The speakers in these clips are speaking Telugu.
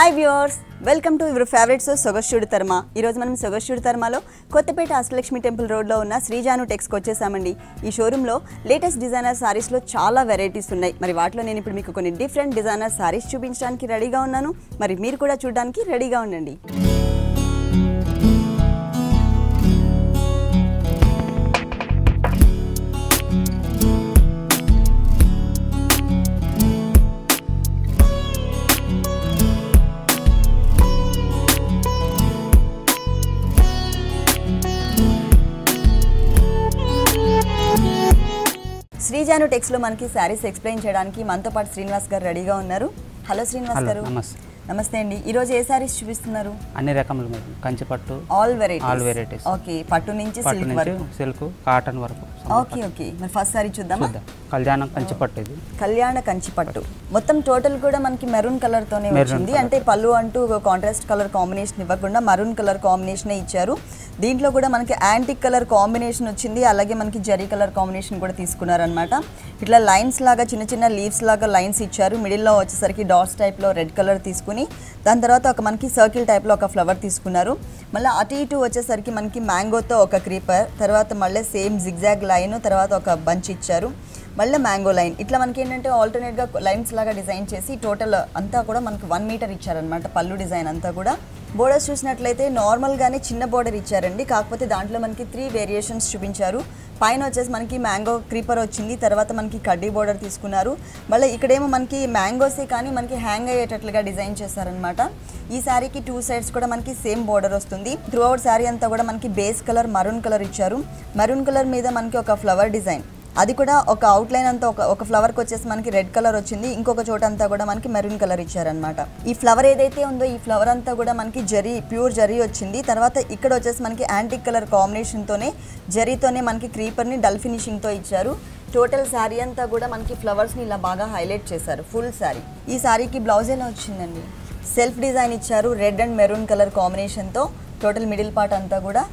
Hi viewers, welcome to your favourite show సొగస్టుడి తర్మ. ఈరోజు మనం సొగస్టుడి తర్మలో కొత్తపేట అష్టలక్ష్మి టెంపుల్ రోడ్లో ఉన్న శ్రీజాను టెక్స్కి వచ్చేసామండి. ఈ షోరూంలో లేటెస్ట్ డిజైనర్ సారీస్లో చాలా వెరైటీస్ ఉన్నాయి. మరి వాటిలో నేను ఇప్పుడు మీకు కొన్ని డిఫరెంట్ డిజైనర్ సారీస్ చూపించడానికి రెడీగా ఉన్నాను. మరి మీరు కూడా చూడడానికి రెడీగా ఉండండి. శ్రీజాను టెక్స్లో మనకి శారీస్ ఎక్స్ప్లెయిన్ చేయడానికి మనతో పాటు శ్రీనివాస్ గారు రెడీగా ఉన్నారు. హలో శ్రీనివాస్ గారు. నమస్తే అండి. ఈ రోజు ఏ సారీస్ చూపిస్తున్నారు? అన్ని రకములు మేడం. కంచి పట్టు, ఆల్ వెరైటీస్. ఓకే, పట్టు నుంచి సిల్క్ వరకు, సిల్క్, కాటన్ వరకు. ఓకే. మరి ఫస్ట్ సారీ చూద్దామా? కళ్యాణం కంచి పట్టు. ఇది కళ్యాణ కంచి పట్టు. మొత్తం టోటల్ కూడా మనకి మెరూన్ కలర్ తోనే వచ్చింది. అంటే పళ్ళు అంటూ కాంట్రాస్ట్ కలర్ కాంబినేషన్ ఇవ్వకుండా మరూన్ కలర్ కాంబినేషన్ ఇచ్చారు. దీంట్లో కూడా మనకి యాంటిక్ కలర్ కాంబినేషన్ వచ్చింది. అలాగే మనకి జరీ కలర్ కాంబినేషన్ కూడా తీసుకున్నారనమాట. ఇట్లా లైన్స్ లాగా చిన్న చిన్న లీవ్స్ లాగా లైన్స్ ఇచ్చారు. మిడిల్లో వచ్చేసరికి డాట్స్ టైప్లో రెడ్ కలర్ తీసుకుని దాని తర్వాత ఒక మనకి సర్కిల్ టైప్లో ఒక ఫ్లవర్ తీసుకున్నారు. మళ్ళీ అటు ఇటు వచ్చేసరికి మనకి మ్యాంగోతో ఒక క్రీపర్, తర్వాత మళ్ళీ సేమ్ జిగ్జాగ్ లైన్, తర్వాత ఒక బంచ్ ఇచ్చారు, మళ్ళీ మ్యాంగో లైన్. ఇట్లా మనకి ఏంటంటే ఆల్టర్నేట్గా లైన్స్ లాగా డిజైన్ చేసి టోటల్ అంతా కూడా మనకి 1 మీటర్ ఇచ్చారనమాట. పళ్ళు డిజైన్ అంతా కూడా. బోర్డర్స్ చూసినట్లయితే నార్మల్గానే చిన్న బోర్డర్ ఇచ్చారండి. కాకపోతే దాంట్లో మనకి 3 వేరియేషన్స్ చూపించారు. పైన వచ్చేసి మనకి మ్యాంగో క్రీపర్ వచ్చింది, తర్వాత మనకి కడ్డీ బోర్డర్ తీసుకున్నారు. మళ్ళీ ఇక్కడేమో మనకి మ్యాంగోసే కానీ మనకి హ్యాంగ్ అయ్యేటట్లుగా డిజైన్ చేశారనమాట. ఈ శారీకి 2 సైడ్స్ కూడా మనకి సేమ్ బోర్డర్ వస్తుంది. త్రూ అవుట్ శారీ అంతా కూడా మనకి బేస్ కలర్ మరూన్ కలర్ ఇచ్చారు. మరూన్ కలర్ మీద మనకి ఒక ఫ్లవర్ డిజైన్, అది కూడా ఒక అవుట్లైన్ అంతా ఒక ఫ్లవర్కి వచ్చేసి మనకి రెడ్ కలర్ వచ్చింది. ఇంకొక చోట అంతా కూడా మనకి మెరూన్ కలర్ ఇచ్చారనమాట. ఈ ఫ్లవర్ ఏదైతే ఉందో ఈ ఫ్లవర్ అంతా కూడా మనకి జరీ, ప్యూర్ జరీ వచ్చింది. తర్వాత ఇక్కడ వచ్చేసి మనకి యాంటిక్ కలర్ కాంబినేషన్తోనే జరీతోనే మనకి క్రీపర్ని డల్ ఫినిషింగ్తో ఇచ్చారు. టోటల్ శారీ అంతా కూడా మనకి ఫ్లవర్స్ని ఇలా బాగా హైలైట్ చేశారు. ఫుల్ శారీ. ఈ శారీకి బ్లౌజ్ ఎలా వచ్చిందండి? సెల్ఫ్ డిజైన్ ఇచ్చారు రెడ్ అండ్ మెరూన్ కలర్ కాంబినేషన్తో. టోటల్ మిడిల్ పార్ట్ అంతా కూడా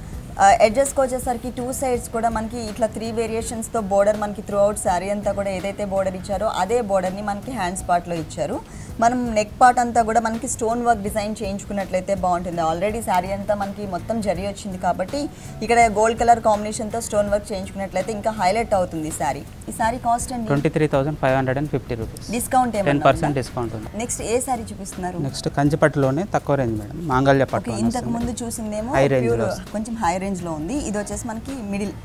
ఎడ్జెస్కి వచ్చేసరికి 2 సైడ్స్ కూడా మనకి ఇట్లా 3 వేరియేషన్స్తో బోర్డర్ మనకి త్రూ అవుట్ శారీ అంతా కూడా ఏదైతే బోర్డర్ ఇచ్చారో అదే బోర్డర్ని మనకి హ్యాండ్స్ పార్ట్లో ఇచ్చారు. మనం నెక్ పార్ట్ అంతా కూడా మనకి స్టోన్ వర్క్ డిజైన్ చేయించుకున్నట్లయితే బాగుంటుంది. ఆల్రెడీ శారీ అంతా మనకి మొత్తం జరీ వచ్చింది కాబట్టి ఇక్కడ గోల్డ్ కలర్ కాంబినేషన్తో స్టోన్ వర్క్ చేయించుకున్నట్లయితే ఇంకా హైలైట్ అవుతుంది శారీ. ఈ శారీ కాస్ట్ అండి 23,550 రూపీస్. డిస్కౌంట్ 10% డిస్కౌంట్ ఉంది. నెక్స్ట్ ఏ శారీ చూపిస్తున్నారు? నెక్స్ట్ కంచి పట్టులోనే తక్కువ రేంజ్ మేడం, మాంగళ్య పట్టు. ఇంతకు ముందు చూసిందేమో కొంచెం హై రేంజ్ లో ఉంది. ఇది వచ్చేసి మనకి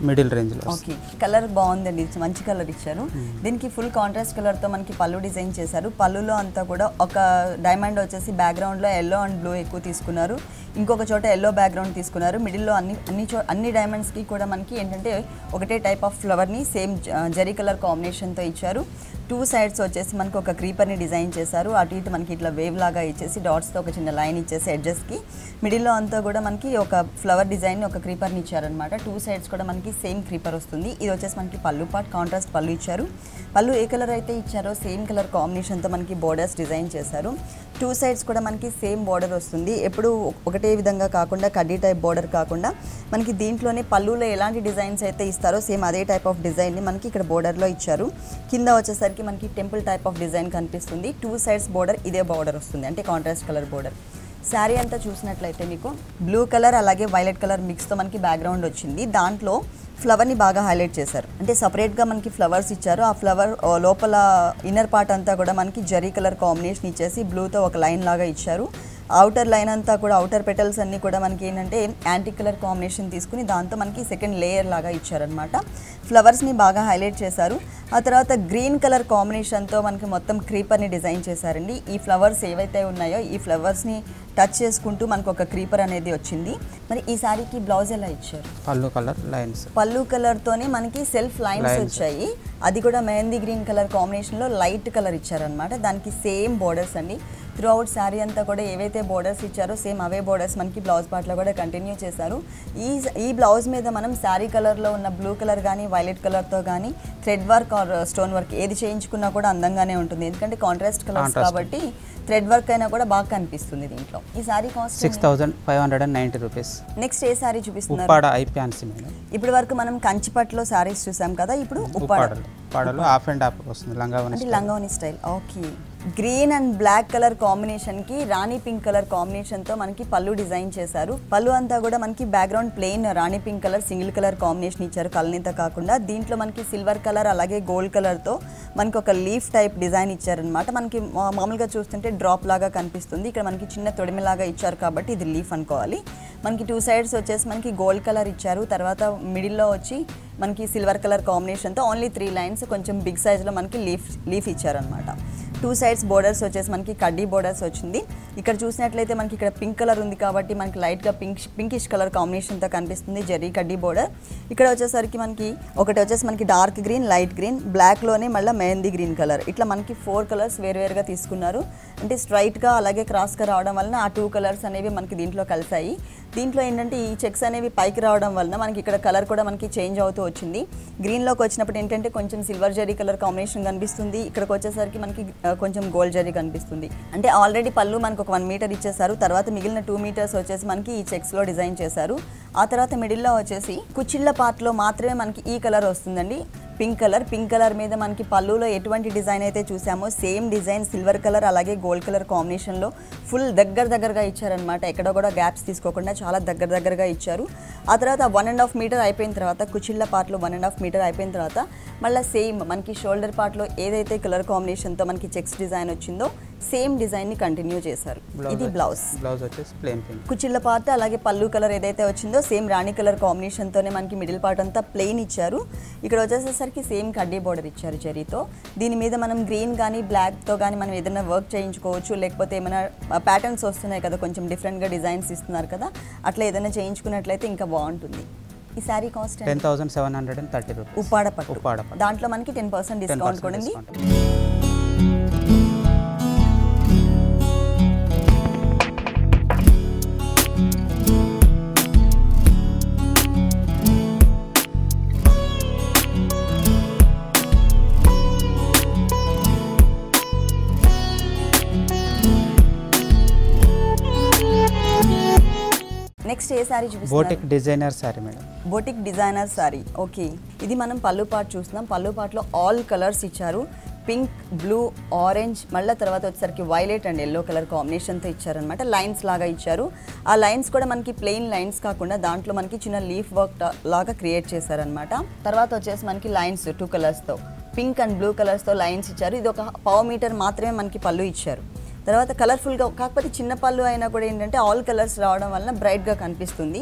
మిడిల్ రేంజ్ లో. ఓకే, కలర్ బాగుందండి, మంచి కలర్ ఇచ్చారు. దీనికి ఫుల్ కాంట్రాస్ట్ కలర్ తో మనకి పళ్ళు డిజైన్ చేశారు. పళ్ళులో అంతా కూడా ఒక డైమండ్ వచ్చేసి బ్యాక్గ్రౌండ్ లో ఎల్లో అండ్ బ్లూ ఎక్కువ తీసుకున్నారు. ఇంకొక చోట ఎల్లో బ్యాక్గ్రౌండ్ తీసుకున్నారు. మిడిల్లో అన్ని డైమండ్స్ కి కూడా మనకి ఏంటంటే ఒకటే టైప్ ఆఫ్ ఫ్లవర్ ని సేమ్ జరీ కలర్ కాంబినేషన్ తో ఇచ్చారు. 2 సైడ్స్ వచ్చేసి మనకి ఒక క్రీపర్ని డిజైన్ చేశారు. అటు ఇటు మనకి ఇట్లా వేవ్ లాగా ఇచ్చేసి డాట్స్తో ఒక చిన్న లైన్ ఇచ్చేసి ఎడ్జెస్కి మిడిల్లో అంతా కూడా మనకి ఒక ఫ్లవర్ డిజైన్ ఒక క్రీపర్ని ఇచ్చారనమాట. 2 సైడ్స్ కూడా మనకి సేమ్ క్రీపర్ వస్తుంది. ఇది వచ్చేసి మనకి పళ్ళు పార్ట్, కాంట్రాస్ట్ పళ్ళు ఇచ్చారు. పళ్ళు ఏ కలర్ అయితే ఇచ్చారో సేమ్ కలర్ కాంబినేషన్తో మనకి బోర్డర్స్ డిజైన్ చేశారు. 2 సైడ్స్ కూడా మనకి సేమ్ బోర్డర్ వస్తుంది. ఎప్పుడు ఒకటే విధంగా కాకుండా కడ్డీ టైప్ బోర్డర్ కాకుండా మనకి దీంట్లోనే పళ్ళులో ఎలాంటి డిజైన్స్ అయితే ఇస్తారో సేమ్ అదే టైప్ ఆఫ్ డిజైన్ని మనకి ఇక్కడ బోర్డర్లో ఇచ్చారు. కింద వచ్చేసరికి మనకి టెంపుల్ టైప్ ఆఫ్ డిజైన్ కనిపిస్తుంది. 2 సైడ్స్ బోర్డర్ ఇదే బోర్డర్ వస్తుంది, అంటే కాంట్రాస్ట్ కలర్ బోర్డర్. శారీ అంతా చూసినట్లయితే మీకు బ్లూ కలర్ అలాగే వైలెట్ కలర్ మిక్స్తో మనకి బ్యాక్గ్రౌండ్ వచ్చింది. దాంట్లో ఫ్లవర్ని బాగా హైలైట్ చేశారు. అంటే సపరేట్గా మనకి ఫ్లవర్స్ ఇచ్చారు. ఆ ఫ్లవర్ లోపల ఇన్నర్ పార్ట్ అంతా కూడా మనకి జరీ కలర్ కాంబినేషన్ ఇచ్చేసి బ్లూతో ఒక లైన్ లాగా ఇచ్చారు. అవుటర్ లైన్ అంతా కూడా అవుటర్ పెటల్స్ అన్నీ కూడా మనకి ఏంటంటే యాంటిక్ కలర్ కాంబినేషన్ తీసుకుని దాంతో మనకి సెకండ్ లేయర్ లాగా ఇచ్చారనమాట. ఫ్లవర్స్ని బాగా హైలైట్ చేశారు. ఆ తర్వాత గ్రీన్ కలర్ కాంబినేషన్తో మనకి మొత్తం క్రీపర్ని డిజైన్ చేశారండి. ఈ ఫ్లవర్స్ ఏవైతే ఉన్నాయో ఈ ఫ్లవర్స్ని టచ్ చేసుకుంటూ మనకు ఒక క్రీపర్ అనేది వచ్చింది. మరి ఈ శారీకి బ్లౌజ్ ఎలా ఇచ్చారు? పళ్ళు కలర్ లైన్స్, పళ్ళు కలర్తోనే మనకి సెల్ఫ్ లైన్స్ వచ్చాయి. అది కూడా మెహందీ గ్రీన్ కలర్ కాంబినేషన్లో లైట్ కలర్ ఇచ్చారనమాట. దానికి సేమ్ బోర్డర్స్ అండి. త్రూ అవుట్ శారీ అంతా కూడా ఏవైతే బోర్డర్స్ ఇచ్చారో సేమ్ అవే బోర్డర్స్ మనకి బ్లౌజ్ పార్ట్లో కూడా కంటిన్యూ చేశారు. ఈ బ్లౌజ్ మీద మనం శారీ కలర్లో ఉన్న బ్లూ కలర్ కానీ వైలెట్ కలర్తో కానీ thread work or stone work ఏది చేయించుకున్నా కూడా అందంగానే ఉంటుంది. ఎందుకంటే కాంట్రాస్ట్ కలర్స్ కాబట్టి థ్రెడ్ వర్క్ అయినా కూడా బాగా కనిపిస్తుంది దీంట్లో. ఈ సారీ కాస్ట్ 6,590 రూపీస్. నెక్స్ట్ ఏ సారీ చూపిస్తున్నారు? ఉప్పాడ ఐప్యాన్సీ మేడం. ఇప్పటి వరకు మనం కంచిపట్లో సారీస్ చూసాం కదా, ఇప్పుడు ఉప్పాడలో హాఫ్ అండ్ హాఫ్ వస్తుంది, లంగావని style. Okay, green and black colour కాంబినేషన్కి రాణి పింక్ కలర్ కాంబినేషన్తో మనకి పళ్ళు డిజైన్ చేశారు. పళ్ళు అంతా కూడా మనకి బ్యాక్గ్రౌండ్ ప్లెయిన్ రాణి pink colour single colour combination ఇచ్చారు కలనీతో కాకుండా. దీంట్లో మనకి సిల్వర్ కలర్ అలాగే గోల్డ్ కలర్తో మనకి ఒక లీఫ్ టైప్ డిజైన్ ఇచ్చారనమాట. మనకి మామూలుగా చూస్తుంటే డ్రాప్ లాగా కనిపిస్తుంది, ఇక్కడ మనకి చిన్న తొడిమిలాగా ఇచ్చారు కాబట్టి ఇది లీఫ్ అనుకోవాలి. మనకి 2 సైడ్స్ వచ్చేసి మనకి గోల్డ్ కలర్ ఇచ్చారు, తర్వాత మిడిల్లో వచ్చి మనకి సిల్వర్ కలర్ కాంబినేషన్తో ఓన్లీ 3 లైన్స్ కొంచెం బిగ్ సైజ్లో మనకి లీఫ్ ఇచ్చారనమాట. 2 సైడ్స్ బోర్డర్స్ వచ్చేసి మనకి కడ్డీ బోర్డర్స్ వచ్చింది. ఇక్కడ చూసినట్లయితే మనకి ఇక్కడ పింక్ కలర్ ఉంది కాబట్టి మనకి లైట్గా పింకిష్ కలర్ కాంబినేషన్తో కనిపిస్తుంది జరీ కడ్డీ బోర్డర్. ఇక్కడ వచ్చేసరికి ఒకటి వచ్చేసి మనకి డార్క్ గ్రీన్, లైట్ గ్రీన్, బ్లాక్లోనే మళ్ళీ మెహందీ గ్రీన్ కలర్, ఇట్లా మనకి 4 కలర్స్ వేరువేరుగా తీసుకున్నారు. అంటే స్ట్రైట్గా అలాగే క్రాస్గా రావడం వలన ఆ 2 కలర్స్ అనేవి మనకి దీంట్లో కలిసాయి. దీంట్లో ఏంటంటే ఈ చెక్స్ అనేవి పైకి రావడం వలన మనకి ఇక్కడ కలర్ కూడా మనకి చేంజ్ అవుతూ వచ్చింది. గ్రీన్లోకి వచ్చినప్పుడు ఏంటంటే కొంచెం సిల్వర్ జరీ కలర్ కాంబినేషన్ కనిపిస్తుంది, ఇక్కడికి వచ్చేసరికి మనకి కొంచెం గోల్డ్ జరీ కనిపిస్తుంది. అంటే ఆల్రెడీ పళ్ళు మనకు ఒక 1 మీటర్ ఇచ్చేసారు, తర్వాత మిగిలిన 2 మీటర్స్ వచ్చేసి మనకి ఈ చెక్స్లో డిజైన్ చేశారు. ఆ తర్వాత మిడిల్లో వచ్చేసి కుచ్చిళ్ళ పార్ట్లో మాత్రమే మనకి ఈ కలర్ వస్తుందండి, పింక్ కలర్ మీద మనకి పళ్ళులో ఎటువంటి డిజైన్ అయితే చూసామో సేమ్ డిజైన్ సిల్వర్ కలర్ అలాగే గోల్డ్ కలర్ కాంబినేషన్లో ఫుల్ దగ్గరగా ఇచ్చారనమాట. ఎక్కడ కూడా గ్యాప్స్ తీసుకోకుండా చాలా దగ్గరగా ఇచ్చారు. ఆ తర్వాత 1.5 మీటర్ అయిపోయిన తర్వాత కుచ్చిళ్ళ పార్ట్లో 1.5 మీటర్ అయిపోయిన తర్వాత మళ్ళీ సేమ్ మనకి షోల్డర్ పార్ట్లో ఏదైతే కలర్ కాంబినేషన్తో మనకి చెక్స్ డిజైన్ వచ్చిందో సేమ్ డిజైన్ని కంటిన్యూ చేశారు. ఇది బ్లౌజ్ వచ్చేసి ప్లెయిన్ పింక్. కుచ్చిళ్ళ పార్ట్ అలాగే పళ్ళు కలర్ ఏదైతే వచ్చిందో సేమ్ రాణి కలర్ కాంబినేషన్తోనే మనకి మిడిల్ పార్ట్ అంతా ప్లెయిన్ ఇచ్చారు. ఇక్కడ వచ్చేసరికి సేమ్ కడ్డీ బోర్డర్ ఇచ్చారు జరీతో. దీని మీద మనం గ్రీన్ కానీ బ్లాక్తో కానీ మనం ఏదైనా వర్క్ చేయించుకోవచ్చు, లేకపోతే ఏమైనా ప్యాటర్న్స్ వస్తున్నాయి కదా కొంచెం డిఫరెంట్గా డిజైన్స్ ఇస్తున్నారు కదా, అట్లా ఏదైనా చేయించుకున్నట్లయితే ఇంకా బాగుంటుంది. ఈ శారీ కాస్ట్ 10,730 రూపీస్. ఉప్పాడ పట్టు. దాంట్లో మనకి 10% డిస్కౌంట్ కూడా ఉంది. నెక్స్ట్ ఏ సారీ చూపిస్తున్నారు? Boutique designer sorry madam. Boutique designer sorry. Okay, ఇది మనం పళ్ళు పార్ట్ చూస్తున్నాం. పళ్ళు పార్ట్లో ఆల్ కలర్స్ ఇచ్చారు, పింక్, బ్లూ, ఆరెంజ్, మళ్ళీ తర్వాత వచ్చేసరికి వైలెట్ అండ్ ఎల్లో కలర్ కాంబినేషన్తో ఇచ్చారనమాట. లైన్స్ లాగా ఇచ్చారు. ఆ లైన్స్ కూడా మనకి ప్లెయిన్ లైన్స్ కాకుండా దాంట్లో మనకి చిన్న లీఫ్ వర్క్ లాగా క్రియేట్ చేశారనమాట. తర్వాత వచ్చేసి మనకి లైన్స్ 2 కలర్స్తో పింక్ అండ్ బ్లూ కలర్స్తో లైన్స్ ఇచ్చారు. ఇది ఒక 1/2 మీటర్ మాత్రమే మనకి పళ్ళు ఇచ్చారు. తర్వాత కలర్ఫుల్గా, కాకపోతే చిన్న పళ్ళు అయినా కూడా ఏంటంటే ఆల్ కలర్స్ రావడం వలన బ్రైట్గా కనిపిస్తుంది.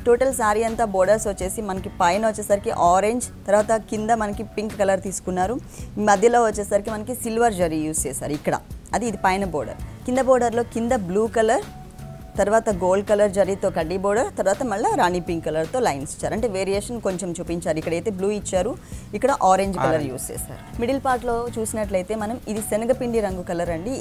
టోటల్ శారీ అంతా బోర్డర్స్ వచ్చేసి మనకి పైన వచ్చేసరికి ఆరెంజ్, తర్వాత కింద మనకి పింక్ కలర్ తీసుకున్నారు. మధ్యలో వచ్చేసరికి మనకి సిల్వర్ జరీ యూస్ చేశారు ఇక్కడ, ఇది పైన బోర్డర్. కింద బోర్డర్లో కింద బ్లూ కలర్, తర్వాత గోల్డ్ కలర్ జరీతో కడ్డీ బోర్డర్, తర్వాత మళ్ళీ రాణి పింక్ కలర్తో లైన్స్ ఇచ్చారు. అంటే వేరియేషన్ కొంచెం చూపించారు. ఇక్కడైతే బ్లూ ఇచ్చారు, ఇక్కడ ఆరెంజ్ కలర్ యూస్ చేశారు. మిడిల్ పార్ట్లో చూసినట్లయితే మనం ఇది శనగపిండి రంగు కలర్ అండి.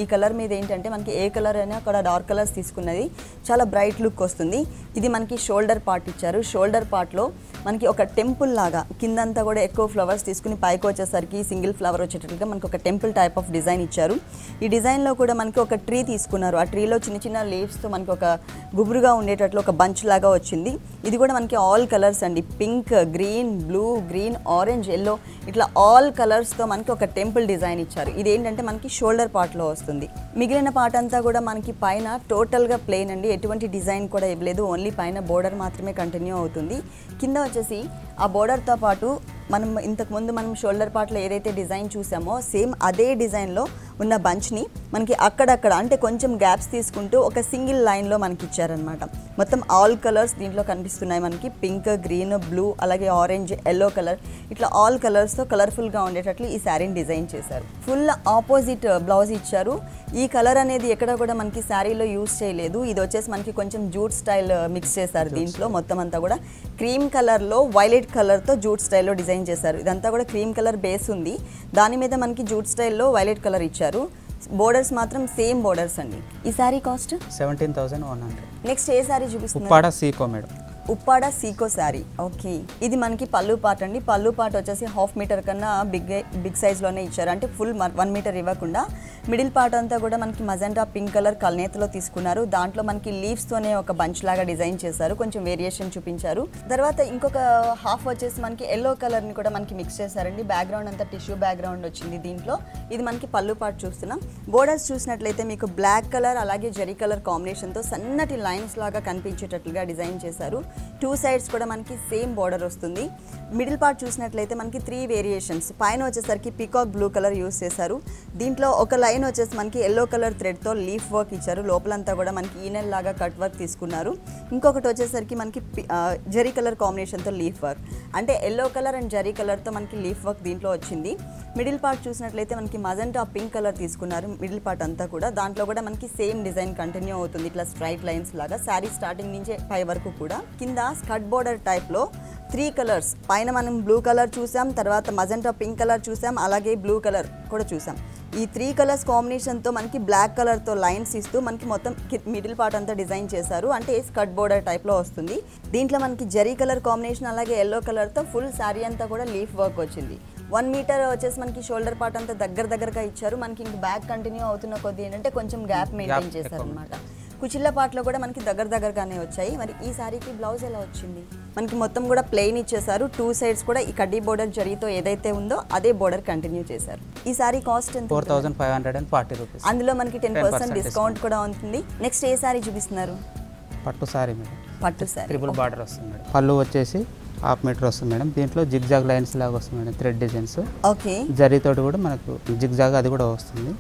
ఈ కలర్ మీద ఏంటంటే మనకి ఏ కలర్ అయినా అక్కడ డార్క్ కలర్స్ తీసుకున్నది చాలా బ్రైట్ లుక్ వస్తుంది. ఇది మనకి షోల్డర్ పార్ట్ ఇచ్చారు. షోల్డర్ పార్ట్లో మనకి ఒక టెంపుల్ లాగా కిందంతా కూడా ఎక్కువ ఫ్లవర్స్ తీసుకుని పైకి వచ్చేసరికి సింగిల్ ఫ్లవర్ వచ్చేటట్టుగా మనకి ఒక టెంపుల్ టైప్ ఆఫ్ డిజైన్ ఇచ్చారు. ఈ డిజైన్లో కూడా మనకి ఒక ట్రీ తీసుకున్నారు. ఆ ట్రీలో చిన్న లీవ్స్తో మనకి ఒక గుబురుగా ఉండేటట్లు ఒక బంచ్ లాగా వచ్చింది. ఇది కూడా మనకి ఆల్ కలర్స్ అండి, pink, green, blue, green, orange, yellow, ఇట్లా ఆల్ కలర్స్తో మనకి ఒక టెంపుల్ డిజైన్ ఇచ్చారు. ఇది ఏంటంటే మనకి షోల్డర్ పార్ట్లో వస్తుంది. మిగిలిన పార్ట్ అంతా కూడా మనకి పైన టోటల్గా ప్లెయిన్ అండి, ఎటువంటి డిజైన్ కూడా ఇవ్వలేదు, ఓన్లీ పైన బోర్డర్ మాత్రమే కంటిన్యూ అవుతుంది. కింద వచ్చేసి ఆ బోర్డర్తో పాటు మనం ఇంతకుముందు మనం షోల్డర్ పార్ట్లో ఏదైతే డిజైన్ చూసామో సేమ్ అదే డిజైన్లో ఉన్న బంచ్ని మనకి అక్కడక్కడ అంటే కొంచెం గ్యాప్స్ తీసుకుంటూ ఒక సింగిల్ లైన్లో మనకి ఇచ్చారనమాట. మొత్తం ఆల్ కలర్స్ దీంట్లో కనిపిస్తున్నాయి మనకి, పింక్, గ్రీన్, బ్లూ, అలాగే ఆరెంజ్, ఎల్లో కలర్, ఇట్లా ఆల్ కలర్స్తో కలర్ఫుల్గా ఉండేటట్లు ఈ శారీని డిజైన్ చేశారు. ఫుల్ ఆపోజిట్ బ్లౌజ్ ఇచ్చారు. ఈ కలర్ అనేది ఎక్కడ కూడా మనకి శారీలో యూజ్ చేయలేదు. ఇది వచ్చేసి మనకి కొంచెం జూట్ స్టైల్ మిక్స్ చేశారు. దీంట్లో మొత్తం అంతా కూడా క్రీమ్ కలర్లో వైలెట్ కలర్తో జూట్ స్టైల్లో డిజైన్ చేశారు. ఇదంతా కూడా క్రీమ్ కలర్ బేస్ ఉంది, దాని మీద మనకి జూట్ స్టైల్లో వైలెట్ కలర్ ఇచ్చారు. బోర్డర్స్ మాత్రం సేమ్ బోర్డర్స్ అండి. ఈ శారీ కాస్ట్ 17,100. నెక్స్ట్ ఏ శారీ చూపిస్తున్నారు? ఉప్పాడ సీకో మేడం. ఉప్పాడ సీకో శారీ. ఓకే, ఇది మనకి పళ్ళు పార్ట్ అండి. పళ్ళు పార్ట్ వచ్చేసి 1/2 మీటర్ కన్నా బిగ్ సైజ్లోనే ఇచ్చారు, అంటే ఫుల్ 1 మీటర్ ఇవ్వకుండా. మిడిల్ పార్ట్ అంతా కూడా మనకి మజెంటా పింక్ కలర్ కల్నేతలో తీసుకున్నారు. దాంట్లో మనకి లీవ్స్తోనే ఒక బంచ్ లాగా డిజైన్ చేశారు, కొంచెం వేరియేషన్ చూపించారు. తర్వాత ఇంకొక హాఫ్ వచ్చేసి మనకి ఎల్లో కలర్ని కూడా మనకి మిక్స్ చేశారండి. బ్యాక్గ్రౌండ్ అంతా టిష్యూ బ్యాక్గ్రౌండ్ వచ్చింది దీంట్లో. ఇది మనకి పళ్ళు పార్ట్ చూస్తున్నాం. బోర్డర్స్ చూసినట్లయితే మీకు బ్లాక్ కలర్ అలాగే జరీ కలర్ కాంబినేషన్తో సన్నటి లైన్స్ లాగా కనిపించేటట్లుగా డిజైన్ చేశారు. 2 సైడ్స్ కూడా మనకి సేమ్ బోర్డర్ వస్తుంది. మిడిల్ పార్ట్ చూసినట్లయితే మనకి 3 వేరియేషన్స్. పైన వచ్చేసరికి పీకాక్ బ్లూ కలర్ యూస్ చేశారు. దీంట్లో ఒక లైన్ వచ్చేసి మనకి ఎల్లో కలర్ థ్రెడ్తో లీఫ్ వర్క్ ఇచ్చారు. లోపలంతా కూడా మనకి ఈనెల్ లాగా కట్ వర్క్ తీసుకున్నారు. ఇంకొకటి వచ్చేసరికి మనకి జరీ కలర్ కాంబినేషన్తో లీఫ్ వర్క్, అంటే ఎల్లో కలర్ అండ్ జరీ కలర్తో మనకి లీఫ్ వర్క్ దీంట్లో వచ్చింది. మిడిల్ పార్ట్ చూసినట్లయితే మనకి మజెంటా పింక్ కలర్ తీసుకున్నారు. మిడిల్ పార్ట్ అంతా కూడా దాంట్లో కూడా మనకి సేమ్ డిజైన్ కంటిన్యూ అవుతుంది, ఇట్లా స్ట్రైట్ లైన్స్ లాగా. శారీ స్టార్టింగ్ నుంచే పై వరకు కూడా. కింద స్కర్ట్ బోర్డర్ టైప్లో 3 కలర్స్, పైన మనం బ్లూ కలర్ చూసాం, తర్వాత మజెంటా పింక్ కలర్ చూసాం, అలాగే బ్లూ కలర్ కూడా చూసాం. ఈ 3 కలర్స్ కాంబినేషన్తో మనకి బ్లాక్ కలర్తో లైన్స్ ఇస్తూ మనకి మొత్తం మిడిల్ పార్ట్ అంతా డిజైన్ చేశారు, అంటే స్కర్ట్ బోర్డర్ టైప్లో వస్తుంది. దీంట్లో మనకి జరీ కలర్ కాంబినేషన్ అలాగే ఎల్లో కలర్తో ఫుల్ శారీ అంతా కూడా లీఫ్ వర్క్ వచ్చింది. 1 మీటర్ వచ్చేసి మనకి షోల్డర్ పార్ట్ అంతా దగ్గరగా ఇచ్చారు. మనకి ఇంక బ్యాక్ కంటిన్యూ అవుతున్న కొద్ది ఏంటంటే కొంచెం గ్యాప్ మెయింటైన్ చేశారు అనమాట. కుచిళ్ళ పార్ట్లో కూడా మనకి దగ్గరగానే వచ్చాయి. మరి ఈ శారీకి బ్లౌజ్ ఎలా వచ్చింది? మనకి మొత్తం కూడా ప్లెయిన్ ఇచ్చేసారు. 2 సైడ్స్ కూడా ఈ కడ్డీ బోర్డర్ జరీతో ఏదైతే ఉందో అదే బోర్డర్ కంటిన్యూ చేశారు. ఈ శారీ కాస్ట్ ఎంత? 4540 రూపీస్. అందులో మనకి 10% డిస్కౌంట్ కూడా ఉంటుంది. నెక్స్ట్ ఏ శారీ చూపిస్తున్నారు? పట్టు శారీ మేడం. పట్టు శారీ, ట్రిపుల్ బార్డర్ వస్తుంది మేడం. పళ్ళు వచ్చేసి 1/2 మీటర్ వస్తుంది మేడం. దీంట్లో జిగ్జాగ్ లైన్స్ లాగా వస్తుంది మేడం, థ్రెడ్ డిజైన్స్. ఓకే, జరీతోటి కూడా మనకు జిగ్జాగ్ అది కూడా వస్తుంది.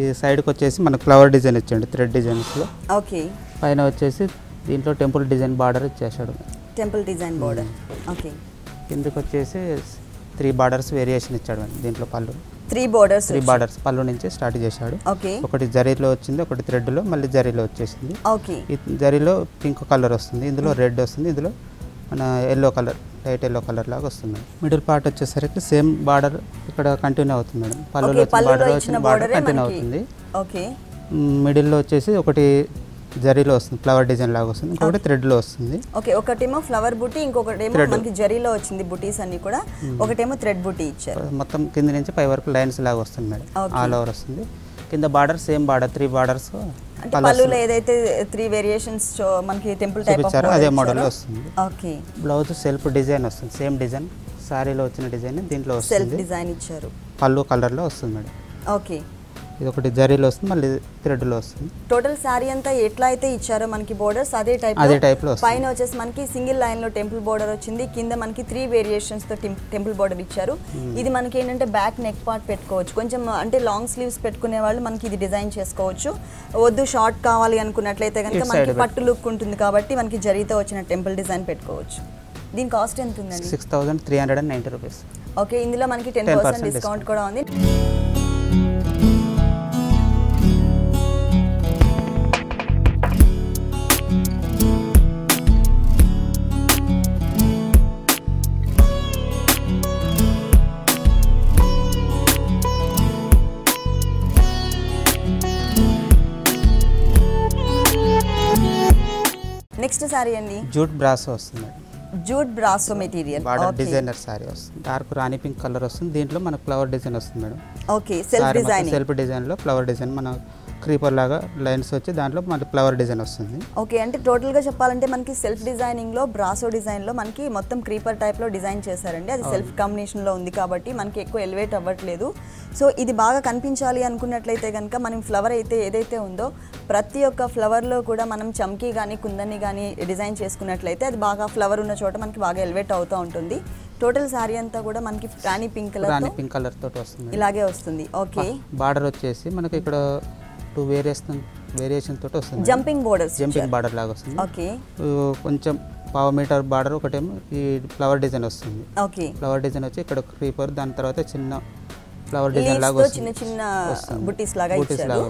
ఈ సైడ్కి వచ్చేసి మనకు ఫ్లవర్ డిజైన్ ఇచ్చాడు థ్రెడ్ డిజైన్స్లో. ఓకే, పైన వచ్చేసి దీంట్లో టెంపుల్ డిజైన్ బార్డర్ ఇచ్చేసాడు. Temple design border. ఓకే, కిందకి వచ్చేసి 3 బార్డర్స్ వేరియేషన్ ఇచ్చాడు మేడం. దీంట్లో పళ్ళు 3 బార్డర్స్ పళ్ళు నుంచి స్టార్ట్ చేశాడు. ఓకే, ఒకటి జరీలో వచ్చింది, ఒకటి థ్రెడ్లో, మళ్ళీ జరీలో వచ్చేసింది. ఓకే, ఈ జరీలో పింక్ కలర్ వస్తుంది, ఇందులో రెడ్ వస్తుంది, ఇందులో మన yellow colour, light yellow colour లాగా వస్తుంది. మిడిల్ పార్ట్ వచ్చేసరికి సేమ్ బార్డర్ ఇక్కడ కంటిన్యూ అవుతుంది మేడం. పళ్ళులో వచ్చిన బార్డర్ కంటిన్యూ అవుతుంది. ఓకే, మిడిల్లో వచ్చేసి ఒకటి జరీలో వస్తుంది, ఫ్లవర్ డిజైన్ లాగా వస్తుంది, ఇంకొకటి థ్రెడ్లో వస్తుంది. ఓకే, ఒకటేమో ఫ్లవర్ బుటీ, ఇంకొకటేమో మనకి జరీలో వచ్చింది బుటీస్ అన్ని కూడా, ఒకటేమో థ్రెడ్ బుటీ ఇచ్చారు. మొత్తం కింద నుంచి పై వరకు లైన్స్ లాగా వస్తుంది మేడం, ఆల్ ఓవర్ వస్తుంది. కింద బార్డర్ సేమ్ బార్డర్ 3 బార్డర్స్. అంటే పళ్ళులో ఏదైతే 3 వేరియేషన్స్ మనకి టెంపుల్ టైప్ ఆఫ్ అదే మోడల్ వస్తుంది. ఓకే, బ్లౌజ్ సెల్ఫ్ డిజైన్ వస్తుంది, సేమ్ డిజైన్ సారీలో వచ్చిన డిజైన్ దీంట్లో వస్తుంది. సెల్ఫ్ డిజైన్ ఇచ్చారు, పళ్ళు కలర్లో వస్తుంది మేడం. ఓకే, ఇది ఒకటి జరీలో వస్తుంది, మళ్ళీ థ్రెడ్లో వస్తుంది. టోటల్ శారీ అంతా ఎట్లా అయితే ఇచ్చారో మనకి బోర్డర్స్ అదే టైప్లో పైన వచ్చేసి మనకి సింగిల్ లైన్లో టెంపుల్ బోర్డర్ వచ్చింది. కింద మనకి 3 వేరియేషన్స్తో టెంపుల్ బోర్డర్ ఇచ్చారు. ఇది మనకి ఏంటంటే బ్యాక్ నెక్ పార్ట్ పెట్టుకోవచ్చు, కొంచెం అంటే లాంగ్ స్లీవ్స్ పెట్టుకునే వాళ్ళు మనకి ఇది డిజైన్ చేసుకోవచ్చు. వద్దు షార్ట్ కావాలి అనుకున్నట్లయితే కనుక మనకి పట్టు లుక్ ఉంటుంది కాబట్టి మనకి జరీతో వచ్చిన టెంపుల్ డిజైన్ పెట్టుకోవచ్చు. దీని కాస్ట్ ఎంత ఉందండి? 6390 రూపీస్. ఓకే, ఇందులో మనకి 10% డిస్కౌంట్ కూడా ఉంది. నెక్స్ట్ సారీ అండి, జూట్ బ్రాసో వస్తుంది. Jute brasso material border designer sorry వస్తుంది. డార్క్ రాణి పింక్ కలర్ వస్తుంది. దీంట్లో మనకు ఫ్లవర్ డిజైన్ వస్తుంది మేడం. ఓకే, సెల్ఫ్ డిజైన్లో ఫ్లవర్ డిజైన్ మన క్రీపర్ లాగా లైన్స్ వచ్చి దాంట్లో మనకి ఫ్లవర్ డిజైన్ వస్తుంది. ఓకే, అంటే టోటల్గా చెప్పాలంటే మనకి సెల్ఫ్ డిజైనింగ్లో బ్రాసో డిజైన్లో మనకి మొత్తం క్రీపర్ టైప్లో డిజైన్ చేశారండి. అది సెల్ఫ్ కాంబినేషన్లో ఉంది కాబట్టి మనకి ఎక్కువ ఎలివేట్ అవ్వట్లేదు. సో ఇది బాగా కనిపించాలి అనుకున్నట్లయితే కనుక మనం ఫ్లవర్ అయితే ఏదైతే ఉందో ప్రతి ఒక్క ఫ్లవర్లో కూడా మనం చమ్కీ కానీ కుందన్ని కానీ డిజైన్ చేసుకున్నట్లయితే అది బాగా ఫ్లవర్ ఉన్న చోట మనకి బాగా ఎలివేట్ అవుతూ ఉంటుంది. టోటల్ శారీ అంతా కూడా మనకి రాణి పింక్ కలర్ తోటి వస్తుంది, ఇలాగే వస్తుంది. ఓకే, బార్డర్ వచ్చేసి మనకి ఇక్కడ 2 వేరియేషన్ తోటి వస్తుంది. జంపింగ్ బార్డర్ లాగా వస్తుంది. ఓకే, కొంచెం 1/2 మీటర్ బార్డర్, ఒకటేమో ఈ ఫ్లవర్ డిజైన్ వస్తుంది. ఓకే, ఫ్లవర్ డిజైన్ వచ్చి ఇక్కడ క్రీపర్, దాని తర్వాత చిన్న ఫ్లవర్ డిజైన్ లాగా చిన్న బుటీస్ లాగా ఇచ్చారు.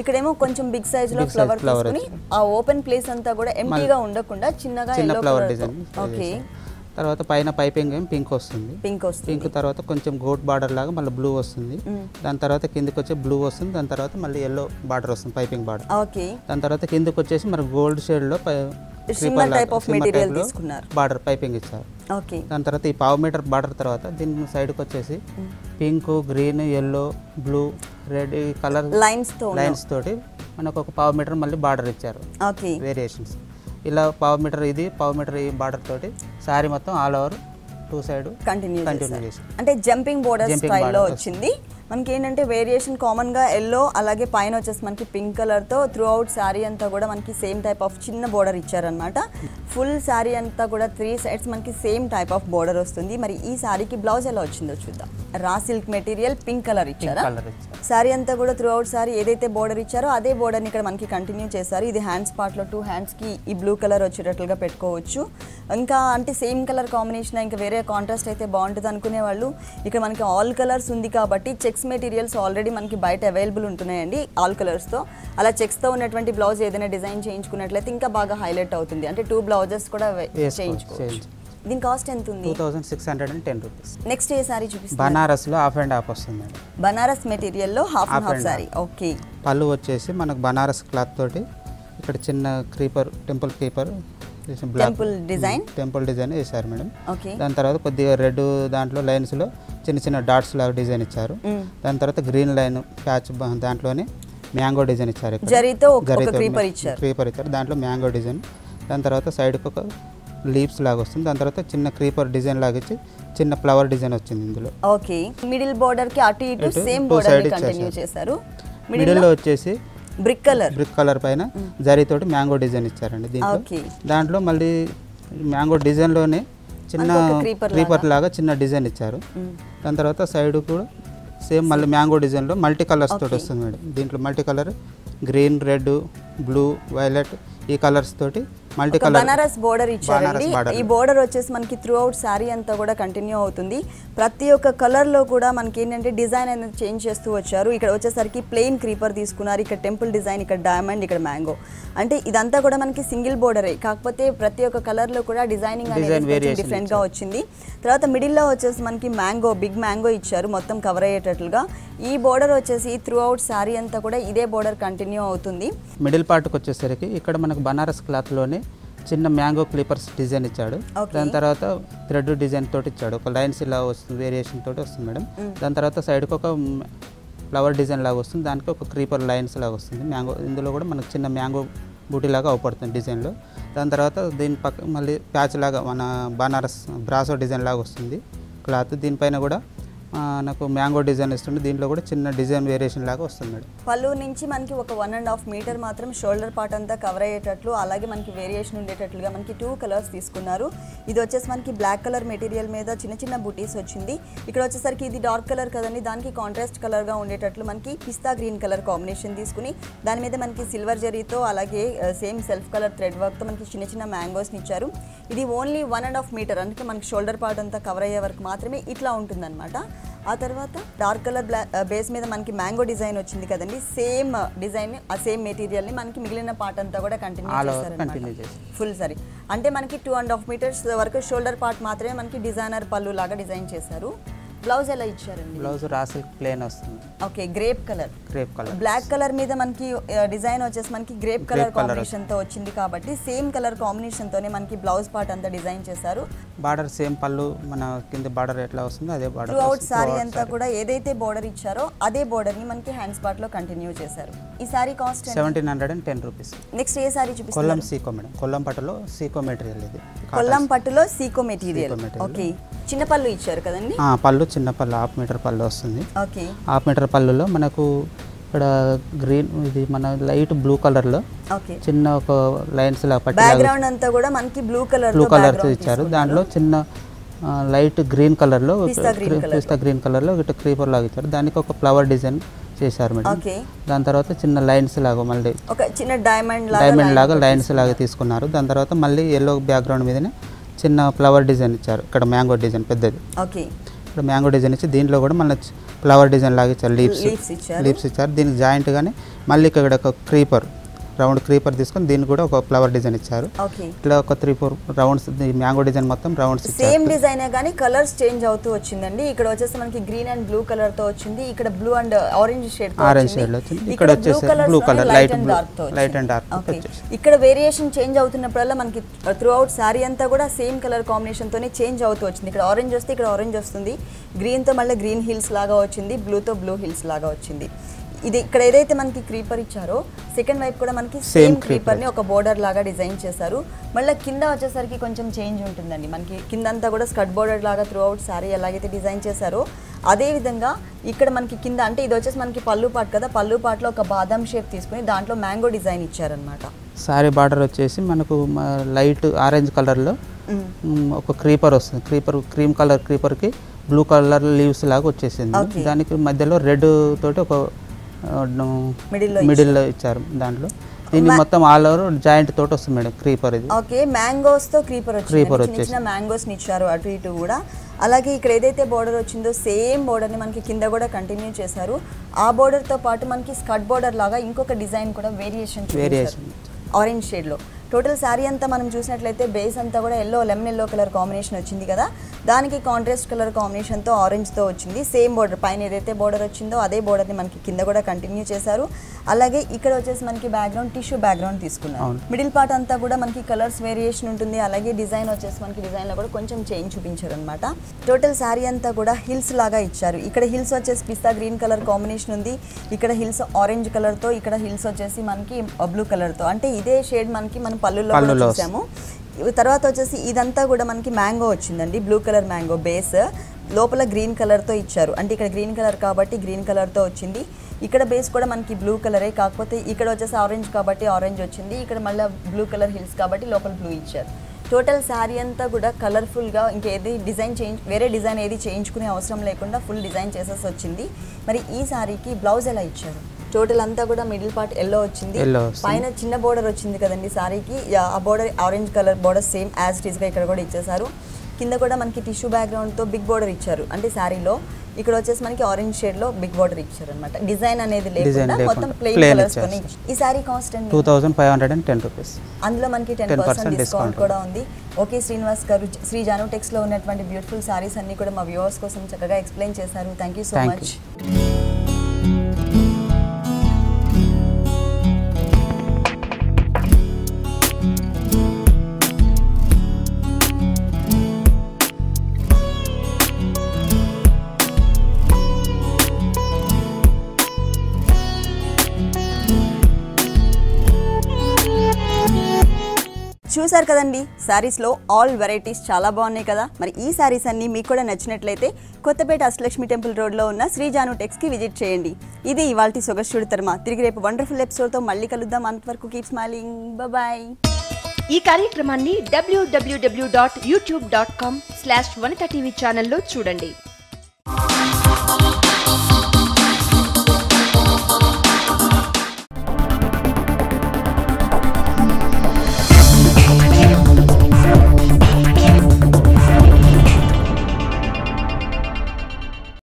ఇక్కడేమో కొంచెం బిగ్ సైజ్ లో ఫ్లవర్ తీసుకుని ఆ ఓపెన్ ప్లేస్ అంతా కూడా ఎంటీగా ఉండకుండా చిన్నగా ఎల్లో ఫ్లవర్ డిజైన్. ఓకే, తర్వాత పైన పైపింగ్ ఏం పింక్ వస్తుంది. పింక్ తర్వాత కొంచెం గోట్ బార్డర్ లాగా మళ్ళీ బ్లూ వస్తుంది. దాని తర్వాత కిందకి వచ్చి బ్లూ వస్తుంది. దాని తర్వాత మళ్ళీ ఎల్లో బార్డర్ వస్తుంది, పైపింగ్ బార్డర్. దాని తర్వాత కిందకి వచ్చేసి మరి గోల్డ్ షేడ్లో బార్డర్ పైపింగ్ ఇచ్చారు. దాని తర్వాత ఈ పావు మీటర్ బార్డర్ తర్వాత దీని సైడ్కి వచ్చేసి pink, green, yellow, blue, red ఈ కలర్ లైన్స్ తోటి మనకు ఒక పావు మీటర్ మళ్ళీ బార్డర్ ఇచ్చారు. వేరియేషన్స్ ఇలా పావు మీటర్ ఇది, పావు మీటర్ ఈ బార్డర్ తోటి సారీ మొత్తం ఆల్ ఓవర్ 2 సైడ్ కంటిన్యూ చేసి అంటే జంపింగ్ బోర్డర్ స్టైల్లో వచ్చింది. మనకి ఏంటంటే వేరియేషన్ కామన్గా ఎల్లో, అలాగే పైన వచ్చేసి మనకి పింక్ కలర్తో త్రూ అవుట్ శారీ అంతా కూడా మనకి సేమ్ టైప్ ఆఫ్ చిన్న బోర్డర్ ఇచ్చారనమాట. ఫుల్ శారీ అంతా కూడా 3 సైడ్స్ మనకి సేమ్ టైప్ ఆఫ్ బోర్డర్ వస్తుంది. మరి ఈ శారీకి బ్లౌజ్ ఎలా వచ్చిందో చూద్దాం. Raw silk material pink colour ఇచ్చారా? శారీ అంతా కూడా త్రూ అవుట్ శారీ ఏదైతే బోర్డర్ ఇచ్చారో అదే బోర్డర్ని ఇక్కడ మనకి కంటిన్యూ చేశారు. ఇది హ్యాండ్స్ పార్ట్లో 2 హ్యాండ్స్కి ఈ బ్లూ కలర్ వచ్చేటట్లుగా పెట్టుకోవచ్చు. ఇంకా అంటే సేమ్ కలర్ కాంబినేషన్ ఇంకా వేరే కాంట్రాస్ట్ అయితే బాగుంటుంది అనుకునే వాళ్ళు ఇక్కడ మనకి ఆల్ కలర్స్ ఉంది కాబట్టి చెక్స్ మెటీరియల్స్ ఆల్రెడీ మనకి బయట అవైలబుల్ ఉంటున్నాయండి ఆల్ కలర్స్తో. అలా చెక్స్తో ఉన్నటువంటి బ్లౌజ్ ఏదైనా డిజైన్ చేయించుకున్నట్లయితే ఇంకా బాగా హైలైట్ అవుతుంది. అంటే 2 బ్లౌజెస్ కూడా చేయించుకోవచ్చు. దీని కాస్ట్ ఎంత ఉంది? 2610 రూపీస్. నెక్స్ట్ ఏ సారీ చూపిస్తారు? బనారస్లో హాఫ్ అండ్ హాఫ్ వస్తుంది. బనారస్ మెటీరియల్లో half and half sari. Okay. పళ్ళు వచ్చేసి మనకు బనారస్ క్లాత్ తోటి ఇక్కడ చిన్న creeper, temple creeper, temple design వేసారు మేడం. దాని తర్వాత కొద్దిగా రెడ్ దాంట్లో లైన్స్లో చిన్న చిన్న డాట్స్ లాగా డిజైన్ ఇచ్చారు. దాని తర్వాత గ్రీన్ లైన్ ప్యాచ్ దాంట్లోనే మ్యాంగో డిజైన్ ఇచ్చారు. క్రీపర్ ఇచ్చారు, దాంట్లో మ్యాంగో డిజైన్. దాని తర్వాత సైడ్కి ఒక లీవ్స్ లాగా వస్తుంది. దాని తర్వాత చిన్న క్రీపర్ డిజైన్ లాగా ఇచ్చి చిన్న ఫ్లవర్ డిజైన్ వచ్చింది ఇందులో. ఓకే. మిడిల్ బోర్డర్ కి అటు ఇటు సేమ్ బోర్డర్ కంటిన్యూ చేశారు. మిడిల్ లో వచ్చేసి బ్రిక్ కలర్ పైన జరీతోటి మ్యాంగో డిజైన్ ఇచ్చారండి. దాంట్లో మళ్ళీ మ్యాంగో డిజైన్లోనే చిన్న క్రీపర్ లాగా చిన్న డిజైన్ ఇచ్చారు. దాని తర్వాత సైడ్ కూడా సేమ్ మళ్ళీ మ్యాంగో డిజైన్లో మల్టీ కలర్స్ తోటి వస్తుంది మేడం. దీంట్లో multi colour green, red, blue, violet ఈ కలర్స్ తోటి మల్టీ కలర్ బనారస్ బోర్డర్ ఇచ్చారండి. ఈ బోర్డర్ వచ్చేసి మనకి త్రూ అవుట్ శారీ అంతా కూడా కంటిన్యూ అవుతుంది. ప్రతి ఒక్క కలర్ లో కూడా మనకి ఏంటంటే డిజైన్ అనేది చేంజ్ చేస్తూ వచ్చారు. ఇక్కడ వచ్చేసరికి ప్లెయిన్ క్రీపర్ తీసుకున్నారు, ఇక్కడ టెంపుల్ డిజైన్, ఇక్కడ డైమండ్, ఇక్కడ మ్యాంగో. అంటే ఇదంతా కూడా మనకి సింగిల్ బోర్డరే, కాకపోతే ప్రతి ఒక్క కలర్ లో కూడా డిజైనింగ్ అనేది డిఫరెంట్ గా వచ్చింది. తర్వాత మిడిల్ లో వచ్చేసి మనకి మ్యాంగో, బిగ్ మ్యాంగో ఇచ్చారు మొత్తం కవర్ అయ్యేటట్లుగా. ఈ బోర్డర్ వచ్చేసి త్రూ అవుట్ శారీ అంతా కూడా ఇదే బోర్డర్ కంటిన్యూ అవుతుంది. మిడిల్ పార్ట్కి వచ్చేసరికి ఇక్కడ మనకు బనారస్ క్లాత్ లోనే చిన్న మ్యాంగో క్లిపర్స్ డిజైన్ ఇచ్చాడు. దాని తర్వాత థ్రెడ్ డిజైన్ తోటి ఇచ్చాడు. ఒక లైన్స్ ఇలా వస్తుంది, వేరియేషన్ తోటి వస్తుంది మేడం. దాని తర్వాత సైడ్కి ఒక ఫ్లవర్ డిజైన్ లాగా వస్తుంది, దానికి ఒక క్రీపర్ లైన్స్ లాగా వస్తుంది మ్యాంగో. ఇందులో కూడా మనకు చిన్న మ్యాంగో బూటీ లాగా అవపడుతుంది డిజైన్లో. దాని తర్వాత దీని పక్క మళ్ళీ ప్యాచ్ లాగా మన బనారస్ బ్రాసో డిజైన్ లాగా వస్తుంది క్లాత్. దీనిపైన కూడా నాకు మ్యాంగో డిజైన్ ఇస్తుంది. దీంట్లో కూడా చిన్న డిజైన్ వేరియేషన్ లాగా వస్తుంది మేడం. పళ్ళు నుంచి మనకి ఒక 1.5 మీటర్ మాత్రం షోల్డర్ పార్ట్ అంతా కవర్ అయ్యేటట్లు, అలాగే మనకి వేరియేషన్ ఉండేటట్లుగా మనకి 2 కలర్స్ తీసుకున్నారు. ఇది వచ్చేసి మనకి బ్లాక్ కలర్ మెటీరియల్ మీద చిన్న చిన్న బుటీస్ వచ్చింది. ఇక్కడ వచ్చేసరికి ఇది డార్క్ కలర్ కదండి, దానికి కాంట్రాస్ట్ కలర్గా ఉండేటట్లు మనకి పిస్తా గ్రీన్ కలర్ కాంబినేషన్ తీసుకుని దాని మీద మనకి సిల్వర్ జరీతో అలాగే సేమ్ సెల్ఫ్ కలర్ థ్రెడ్ వర్క్తో మనకి చిన్న చిన్న మ్యాంగోస్ని ఇచ్చారు. ఇది ఓన్లీ 1.5 మీటర్, అంటే మనకి షోల్డర్ పార్ట్ అంతా కవర్ అయ్యే వరకు మాత్రమే ఇట్లా ఉంటుందన్నమాట. ఆ తర్వాత డార్క్ కలర్ బేస్ మీద మనకి మ్యాంగో డిజైన్ వచ్చింది కదండి, సేమ్ డిజైన్ ఆ సేమ్ మెటీరియల్ని మనకి మిగిలిన పార్ట్ అంతా కూడా కంటిన్యూ చేశారు ఫుల్ సారీ. అంటే మనకి 2.5 మీటర్స్ వరకు షోల్డర్ పార్ట్ మాత్రమే మనకి డిజైనర్ పళ్ళు లాగా డిజైన్ చేశారు. బ్లౌజ్ ఎలా ఇచ్చారండి? బ్లౌజ్ రా సిల్క్ ప్లేన్ వస్తుంది. Okay. Grape colour black colour మీద మనకి డిజైన్ వచ్చేసి మనకి గ్రేప్ కలర్ కాంబినేషన్ తో వచ్చింది కాబట్టి సేమ్ కలర్ కాంబినేషన్ తోనే మనకి బ్లౌజ్ పార్ట్ అంతా డిజైన్ చేశారు. బార్డర్ సేమ్ పళ్ళు మన కింద బార్డర్ ఎట్లా వస్తుందో అదే బార్డర్ త్రూ అవుట్ సారీ అంతా కూడా ఏదైతే బోర్డర్ ఇచ్చారో అదే బోర్డర్ ని మనకి హ్యాండ్స్ పార్ట్ లో కంటిన్యూ చేశారు. ఈ సారీ కాస్ట్ 1710 రూపీస్. నెక్స్ట్ ఏ సారీ చూపిస్తారు? కొల్లం సీకో మేడం. కొల్లం పట్టులో సీకో మెటీరియల్ ఇది. కొల్లం పట్టులో సీకో మెటీరియల్. ఓకే. చిన్న పళ్ళు ఇచ్చారు కదండి? పళ్ళు చిన్న పళ్ళు 1/2 మీటర్ పళ్ళు వస్తుంది. ఓకే. 1/2 మీటర్ పళ్ళులో మనకు ఇక్కడ గ్రీన్ ఇది మన లైట్ బ్లూ కలర్ లో చిన్న ఒక లైన్స్ లా పట్టి బ్యాక్గ్రౌండ్ అంతా కూడా మనకి బ్లూ కలర్ ఇచ్చారు. దాంట్లో చిన్న లైట్ గ్రీన్ కలర్ లో పిస్తా గ్రీన్ కలర్ లో ఇటు క్రీపర్ లాగా ఇచ్చారు. దానికి ఒక ఫ్లవర్ డిజైన్ చేశారు మేడం. దాని తర్వాత చిన్న లైన్స్ లాగా మళ్ళీ ఒక చిన్న డైమండ్ లాగా లైన్స్ లాగా తీసుకున్నారు. దాని తర్వాత మళ్ళీ ఎల్లో బ్యాక్గ్రౌండ్ మీదనే చిన్న ఫ్లవర్ డిజైన్ ఇచ్చారు. ఇక్కడ మ్యాంగో డిజైన్ పెద్దది. ఇక్కడ మ్యాంగో డిజైన్ ఇచ్చి దీంట్లో కూడా మళ్ళీ ఫ్లవర్ డిజైన్ లాగా ఇచ్చారు. లీవ్స్ ఇచ్చారు. దీనికి జాయింట్ గానే మళ్ళీ ఇక్కడ ఒక క్రీపర్ రౌండ్ క్రీపర్ తీసుకొని దీన్ని కూడా ఒక ఫ్లవర్ డిజైన్ ఇచ్చారు. ఓకే, ఇట్లా ఒక 3-4 రౌండ్స్ మ్యాంగో డిజైన్ మొత్తం రౌండ్స్ సేమ్ డిజైన్ కానీ కలర్స్ చేంజ్ అవుతూ వచ్చిందండి. ఇక్కడ వచ్చేసి మనకి గ్రీన్ అండ్ బ్లూ కలర్ తో వచ్చింది, ఇక్కడ బ్లూ అండ్ ఆరెంజ్ షేడ్ లో వచ్చింది, ఇక్కడ వచ్చేసి blue colour light and dark. ఇక్కడ వేరియేషన్ చేంజ్ అవుతున్నప్పుడల్లా మనకి త్రూ అవుట్ సారీ అంతా కూడా సేమ్ కలర్ కాంబినేషన్ తోనే చేంజ్ అవుతూ వచ్చింది. ఇక్కడ ఆరెంజ్ వస్తే ఇక్కడ ఆరెంజ్ వస్తుంది, గ్రీన్ తో మళ్ళీ గ్రీన్ హిల్స్ లాగా వచ్చింది, బ్లూ తో బ్లూ హిల్స్ లాగా వచ్చింది. ఇది ఇక్కడ ఏదైతే మనకి క్రీపర్ ఇచ్చారో సెకండ్ వైపు కూడా మనకి సేమ్ క్రీపర్ ని ఒక బోర్డర్ లాగా డిజైన్ చేశారు. మళ్ళీ కింద వచ్చేసరికి కొంచెం చేంజ్ ఉంటుందండి. మనకి కింద అంతా కూడా స్కర్ట్ బోర్డర్ లాగా త్రూ అవుట్ సారీ ఎలాగైతే డిజైన్ చేశారో అదే విధంగా ఇక్కడ మనకి కింద అంటే ఇది వచ్చేసి మనకి పళ్ళు పాట్ కదా, పళ్ళు పాట్లో ఒక బాదం షేప్ తీసుకుని దాంట్లో మ్యాంగో డిజైన్ ఇచ్చారనమాట. సారీ బార్డర్ వచ్చేసి మనకు లైట్ ఆరెంజ్ కలర్లో ఒక క్రీపర్ వస్తుంది, క్రీమ్ కలర్ క్రీపర్కి బ్లూ కలర్ లీవ్స్ లాగా వచ్చేసింది. దానికి మధ్యలో రెడ్ తోటి ఒక మిడిల్లో ఇచ్చారు. దాంట్లో దీన్ని మొత్తం ఆల్ ఓవర్ జాయింట్ తోటి వస్తుంది మేడం క్రీపర్. ఇది ఓకే, మ్యాంగోస్ తో క్రీపర్ వచ్చింది, మ్యాంగోస్ ని ఇచ్చారు అటు ఇటు కూడా. అలాగే ఇక్కడ ఏదైతే బోర్డర్ వచ్చిందో సేమ్ బోర్డర్ ని మనకి కింద కూడా కంటిన్యూ చేశారు. ఆ బోర్డర్ తో పాటు మనకి స్కర్ట్ బోర్డర్ లాగా ఇంకొక డిజైన్ కూడా వేరియేషన్ ఆరెంజ్ షేడ్ లో. టోటల్ శారీ అంతా మనం చూసినట్లయితే బేస్ అంతా కూడా లెమన్ ఎల్లో కలర్ కాంబినేషన్ వచ్చింది కదా, దానికి కాంట్రాస్ట్ కలర్ కాంబినేషన్తో ఆరెంజ్తో వచ్చింది. సేమ్ బోర్డర్ పైన ఏదైతే బోర్డర్ వచ్చిందో అదే బోర్డర్ని మనకి కింద కూడా కంటిన్యూ చేశారు. అలాగే ఇక్కడ వచ్చేసి మనకి బ్యాక్గ్రౌండ్ టిష్యూ బ్యాక్గ్రౌండ్ తీసుకున్నాం. మిడిల్ పార్ట్ అంతా కూడా మనకి కలర్స్ వేరియేషన్ ఉంటుంది. అలాగే డిజైన్ వచ్చేసి మనకి డిజైన్లో కూడా కొంచెం చేంజ్ చూపించారు అనమాట. టోటల్ శారీ అంతా కూడా హిల్స్ లాగా ఇచ్చారు. ఇక్కడ హిల్స్ వచ్చేసి పిస్తా గ్రీన్ కలర్ కాంబినేషన్ ఉంది, ఇక్కడ హిల్స్ ఆరెంజ్ కలర్తో, ఇక్కడ హిల్స్ వచ్చేసి మనకి బ్లూ కలర్తో, అంటే ఇదే షేడ్ మనకి మనం పళ్ళులో చూసాము. తర్వాత వచ్చేసి ఇదంతా కూడా మనకి మ్యాంగో వచ్చిందండి, బ్లూ కలర్ మ్యాంగో బేస్, లోపల గ్రీన్ కలర్తో ఇచ్చారు. అంటే ఇక్కడ గ్రీన్ కలర్ కాబట్టి గ్రీన్ కలర్తో వచ్చింది. ఇక్కడ బేస్ కూడా మనకి బ్లూ కలరే, కాకపోతే ఇక్కడ వచ్చేసి ఆరెంజ్ కాబట్టి ఆరెంజ్ వచ్చింది, ఇక్కడ మళ్ళీ బ్లూ కలర్ హిల్స్ కాబట్టి లోపల బ్లూ ఇచ్చారు. టోటల్ శారీ అంతా కూడా కలర్ఫుల్గా, ఇంకేది డిజైన్ వేరే డిజైన్ ఏది చేయించుకునే అవసరం లేకుండా ఫుల్ డిజైన్ చేసేసి వచ్చింది. మరి ఈ శారీకి బ్లౌజ్ ఎలా ఇచ్చారు? టోటల్ అంతా కూడా మిడిల్ పార్ట్ ఎల్లో వచ్చింది, పైన చిన్న బోర్డర్ వచ్చింది కదండి సారీకి, ఆ border orange colour border same as it ఈస్గా ఇక్కడ కూడా ఇచ్చేసారు. కింద కూడా మనకి టిష్యూ బ్యాక్గ్రౌండ్తో బిగ్ బోర్డర్ ఇచ్చారు, అంటే శారీలో ఇక్కడ వచ్చేసి మనకి ఆరెంజ్ షేడ్లో బిగ్ బోర్డర్ ఇచ్చారు అనమాట. డిజైన్ అనేది లేకుండా మొత్తం ప్లెయిన్ కలర్స్ కొని. ఈ శారీ కాస్ట్ అండి 2510 రూపీస్. అందులో మనకి 10% డిస్కౌంట్ కూడా ఉంది. ఓకే శ్రీనివాస్ గారు, శ్రీ జాను టెక్స్లో ఉన్నటువంటి బ్యూటిఫుల్ శారీస్ అన్ని కూడా మా వ్యూవర్స్ కోసం చక్కగా ఎక్స్ప్లెయిన్ చేశారు. Thank you so much. చూసారు కదండి, శారీస్లో ఆల్ వెరైటీస్ చాలా బాగున్నాయి కదా. మరి ఈ శారీస్ అన్నీ మీకు కూడా నచ్చినట్లయితే కొత్తపేట అష్టలక్ష్మి టెంపుల్ రోడ్లో ఉన్న శ్రీ జాను టెక్స్కి విజిట్ చేయండి. ఇది ఇవాల్టి సొగస్యుడి తర్మ. తిరిగి రేపు వండర్ఫుల్ ఎపిసోడ్తో మళ్ళీ కలుద్దాం. అంతవరకు కీప్ స్మైలింగ్, బాయ్. ఈ కార్యక్రమాన్ని www.youtube.com/vanitaTV ఛానల్లో చూడండి.